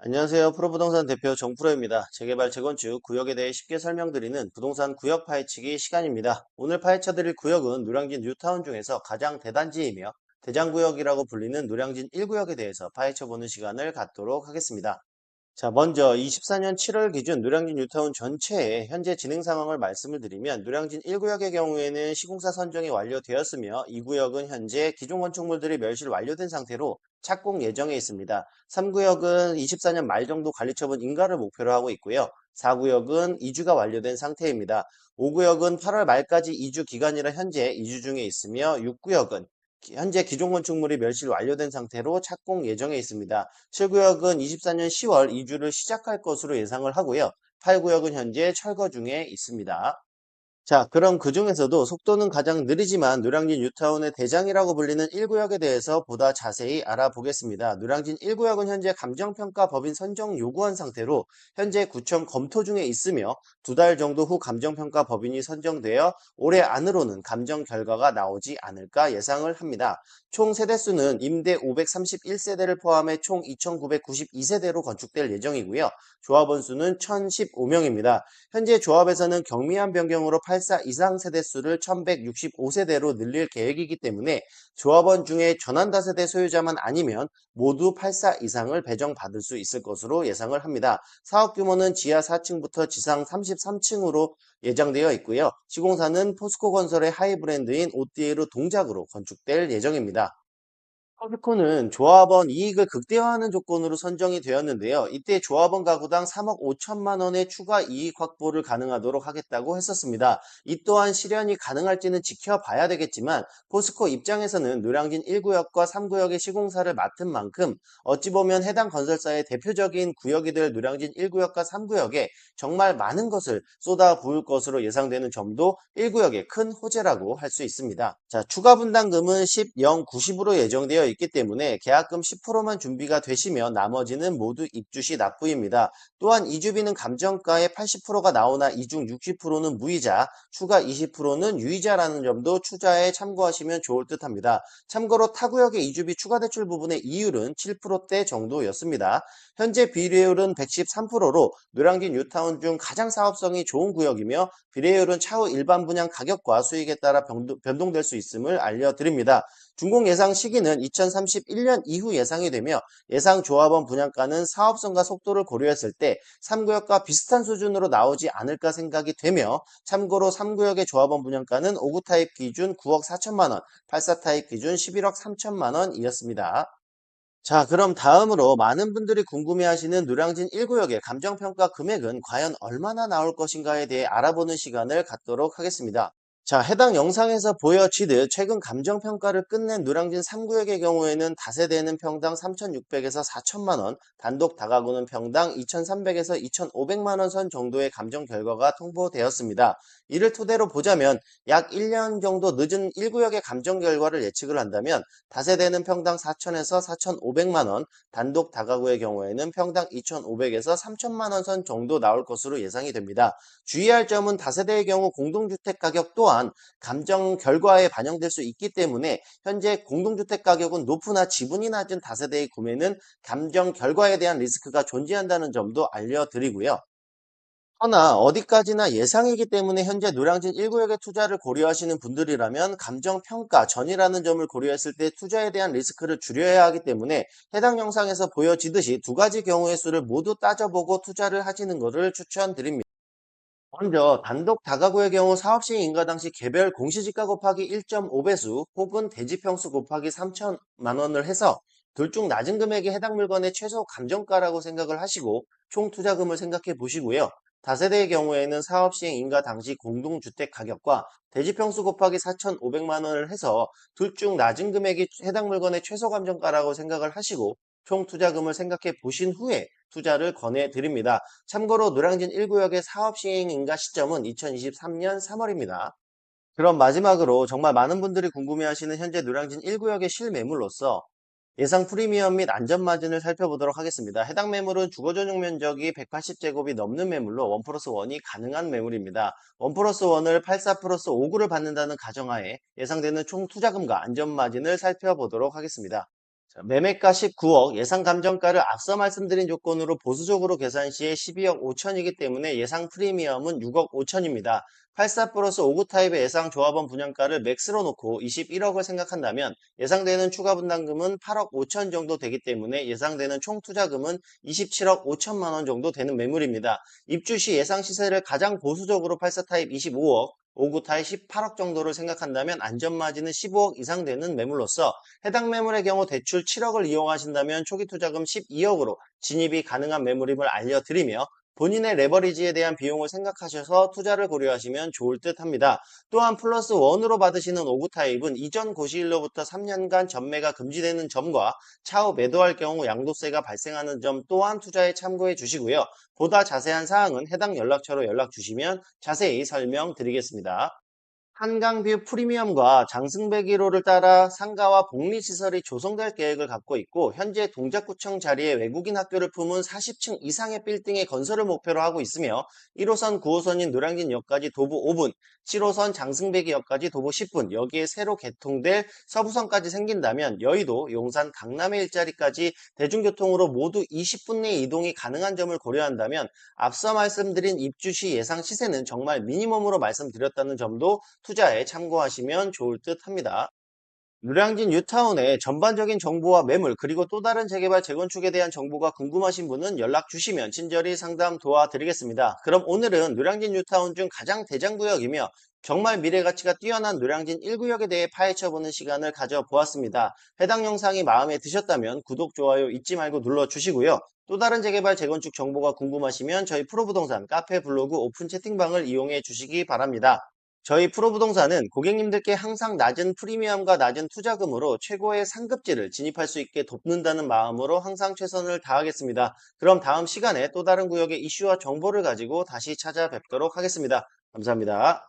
안녕하세요. 프로부동산 대표 정프로입니다. 재개발, 재건축, 구역에 대해 쉽게 설명드리는 부동산 구역 파헤치기 시간입니다. 오늘 파헤쳐드릴 구역은 노량진 뉴타운 중에서 가장 대단지이며 대장구역이라고 불리는 노량진 1구역에 대해서 파헤쳐보는 시간을 갖도록 하겠습니다. 자, 먼저 24년 7월 기준 노량진 뉴타운 전체의 현재 진행 상황을 말씀을 드리면 노량진 1구역의 경우에는 시공사 선정이 완료되었으며 2구역은 현재 기존 건축물들이 멸실 완료된 상태로 착공 예정에 있습니다. 3구역은 24년 말 정도 관리처분 인가를 목표로 하고 있고요. 4구역은 이주가 완료된 상태입니다. 5구역은 8월 말까지 이주 기간이라 현재 이주 중에 있으며 6구역은 현재 기존 건축물이 멸실 완료된 상태로 착공 예정에 있습니다. 7구역은 24년 10월 이주를 시작할 것으로 예상을 하고요. 8구역은 현재 철거 중에 있습니다. 자, 그럼 그중에서도 속도는 가장 느리지만 노량진 뉴타운의 대장이라고 불리는 1구역에 대해서 보다 자세히 알아보겠습니다. 노량진 1구역은 현재 감정평가 법인 선정 요구한 상태로 현재 구청 검토 중에 있으며 2달 정도 후 감정평가 법인이 선정되어 올해 안으로는 감정 결과가 나오지 않을까 예상을 합니다. 총 세대수는 임대 531세대를 포함해 총 2,992세대로 건축될 예정이고요. 조합원 수는 1,015명입니다. 현재 조합에서는 경미한 변경으로 84 이상 세대수를 1165세대로 늘릴 계획이기 때문에 조합원 중에 전환다세대 소유자만 아니면 모두 84 이상을 배정받을 수 있을 것으로 예상을 합니다. 사업 규모는 지하 4층부터 지상 33층으로 예정되어 있고요. 시공사는 포스코 건설의 하이브랜드인 오띠에르 동작으로 건축될 예정입니다. 커피코는 조합원 이익을 극대화하는 조건으로 선정이 되었는데요. 이때 조합원 가구당 3억 5천만 원의 추가 이익 확보를 가능하도록 하겠다고 했었습니다. 이 또한 실현이 가능할지는 지켜봐야 되겠지만 포스코 입장에서는 노량진 1구역과 3구역의 시공사를 맡은 만큼 어찌 보면 해당 건설사의 대표적인 구역이 될 노량진 1구역과 3구역에 정말 많은 것을 쏟아 부을 것으로 예상되는 점도 1구역의 큰 호재라고 할 수 있습니다. 자, 추가 분담금은 10, 0, 90으로 예정되어 있기 때문에 계약금 10%만 준비가 되시면 나머지는 모두 입주 시 납부입니다. 또한 이주비는 감정가의 80%가 나오나 이 중 60%는 무이자, 추가 20%는 유이자라는 점도 투자에 참고하시면 좋을 듯합니다. 참고로 타구역의 이주비 추가 대출 부분의 이율은 7%대 정도였습니다. 현재 비례율은 113%로 노량진 뉴타운 중 가장 사업성이 좋은 구역이며 비례율은 차후 일반 분양 가격과 수익에 따라 변동될 수 있음을 알려드립니다. 준공 예상 시기는 2031년 이후 예상이 되며 예상 조합원 분양가는 사업성과 속도를 고려했을 때 3구역과 비슷한 수준으로 나오지 않을까 생각이 되며 참고로 3구역의 조합원 분양가는 5구 타입 기준 9억 4천만 원, 84 타입 기준 11억 3천만 원이었습니다. 자, 그럼 다음으로 많은 분들이 궁금해하시는 노량진 1구역의 감정평가 금액은 과연 얼마나 나올 것인가에 대해 알아보는 시간을 갖도록 하겠습니다. 자, 해당 영상에서 보여지듯 최근 감정평가를 끝낸 노량진 3구역의 경우에는 다세대는 평당 3,600에서 4천만 원, 단독 다가구는 평당 2,300에서 2,500만 원 선 정도의 감정 결과가 통보되었습니다. 이를 토대로 보자면 약 1년 정도 늦은 1구역의 감정 결과를 예측을 한다면 다세대는 평당 4천에서 4,500만 원, 단독 다가구의 경우에는 평당 2,500에서 3천만 원 선 정도 나올 것으로 예상이 됩니다. 주의할 점은 다세대의 경우 공동주택 가격 또한 감정 결과에 반영될 수 있기 때문에 현재 공동주택 가격은 높으나 지분이 낮은 다세대의 구매는 감정 결과에 대한 리스크가 존재한다는 점도 알려드리고요. 허나 어디까지나 예상이기 때문에 현재 노량진 1구역에 투자를 고려하시는 분들이라면 감정평가 전이라는 점을 고려했을 때 투자에 대한 리스크를 줄여야 하기 때문에 해당 영상에서 보여지듯이 두 가지 경우의 수를 모두 따져보고 투자를 하시는 것을 추천드립니다. 먼저 단독 다가구의 경우 사업시행 인가 당시 개별 공시지가 곱하기 1.5배수 혹은 대지평수 곱하기 3천만 원을 해서 둘 중 낮은 금액이 해당 물건의 최소 감정가라고 생각을 하시고 총 투자금을 생각해 보시고요. 다세대의 경우에는 사업시행 인가 당시 공동주택 가격과 대지평수 곱하기 4,500만 원을 해서 둘 중 낮은 금액이 해당 물건의 최소 감정가라고 생각을 하시고 총 투자금을 생각해 보신 후에 투자를 권해 드립니다. 참고로 노량진 1구역의 사업 시행 인가 시점은 2023년 3월입니다. 그럼 마지막으로 정말 많은 분들이 궁금해하시는 현재 노량진 1구역의 실매물로서 예상 프리미엄 및 안전마진을 살펴보도록 하겠습니다. 해당 매물은 주거전용 면적이 180제곱이 넘는 매물로 1 플러스 1이 가능한 매물입니다. 1 플러스 1을 84 플러스 5구를 받는다는 가정하에 예상되는 총 투자금과 안전마진을 살펴보도록 하겠습니다. 자, 매매가 19억, 예상 감정가를 앞서 말씀드린 조건으로 보수적으로 계산 시에 12억 5천이기 때문에 예상 프리미엄은 6억 5천입니다. 84 플러스 5구 타입의 예상 조합원 분양가를 맥스로 놓고 21억을 생각한다면 예상되는 추가 분담금은 8억 5천 정도 되기 때문에 예상되는 총 투자금은 27억 5천만 원 정도 되는 매물입니다. 입주 시 예상 시세를 가장 보수적으로 84 타입 25억, 5구 타입 18억 정도를 생각한다면 안전마진은 15억 이상 되는 매물로서 해당 매물의 경우 대출 7억을 이용하신다면 초기 투자금 12억으로 진입이 가능한 매물임을 알려드리며 본인의 레버리지에 대한 비용을 생각하셔서 투자를 고려하시면 좋을 듯 합니다. 또한 플러스 1으로 받으시는 5구 타입은 이전 고시일로부터 3년간 전매가 금지되는 점과 차후 매도할 경우 양도세가 발생하는 점 또한 투자에 참고해 주시고요. 보다 자세한 사항은 해당 연락처로 연락 주시면 자세히 설명드리겠습니다. 한강뷰 프리미엄과 장승배 기로를 따라 상가와 복리시설이 조성될 계획을 갖고 있고 현재 동작구청 자리에 외국인 학교를 품은 40층 이상의 빌딩의 건설을 목표로 하고 있으며 1호선 9호선인 노량진역까지 도보 5분, 7호선 장승배기역까지 도보 10분, 여기에 새로 개통될 서부선까지 생긴다면 여의도, 용산, 강남의 일자리까지 대중교통으로 모두 20분 내 이동이 가능한 점을 고려한다면 앞서 말씀드린 입주 시 예상 시세는 정말 미니멈으로 말씀드렸다는 점도 투자에 참고하시면 좋을 듯 합니다. 노량진 뉴타운의 전반적인 정보와 매물 그리고 또 다른 재개발 재건축에 대한 정보가 궁금하신 분은 연락 주시면 친절히 상담 도와드리겠습니다. 그럼 오늘은 노량진 뉴타운 중 가장 대장구역이며 정말 미래 가치가 뛰어난 노량진 1구역에 대해 파헤쳐보는 시간을 가져보았습니다. 해당 영상이 마음에 드셨다면 구독, 좋아요 잊지 말고 눌러주시고요. 또 다른 재개발 재건축 정보가 궁금하시면 저희 프로부동산 카페 블로그 오픈 채팅방을 이용해 주시기 바랍니다. 저희 프로부동산은 고객님들께 항상 낮은 프리미엄과 낮은 투자금으로 최고의 상급지를 진입할 수 있게 돕는다는 마음으로 항상 최선을 다하겠습니다. 그럼 다음 시간에 또 다른 구역의 이슈와 정보를 가지고 다시 찾아뵙도록 하겠습니다. 감사합니다.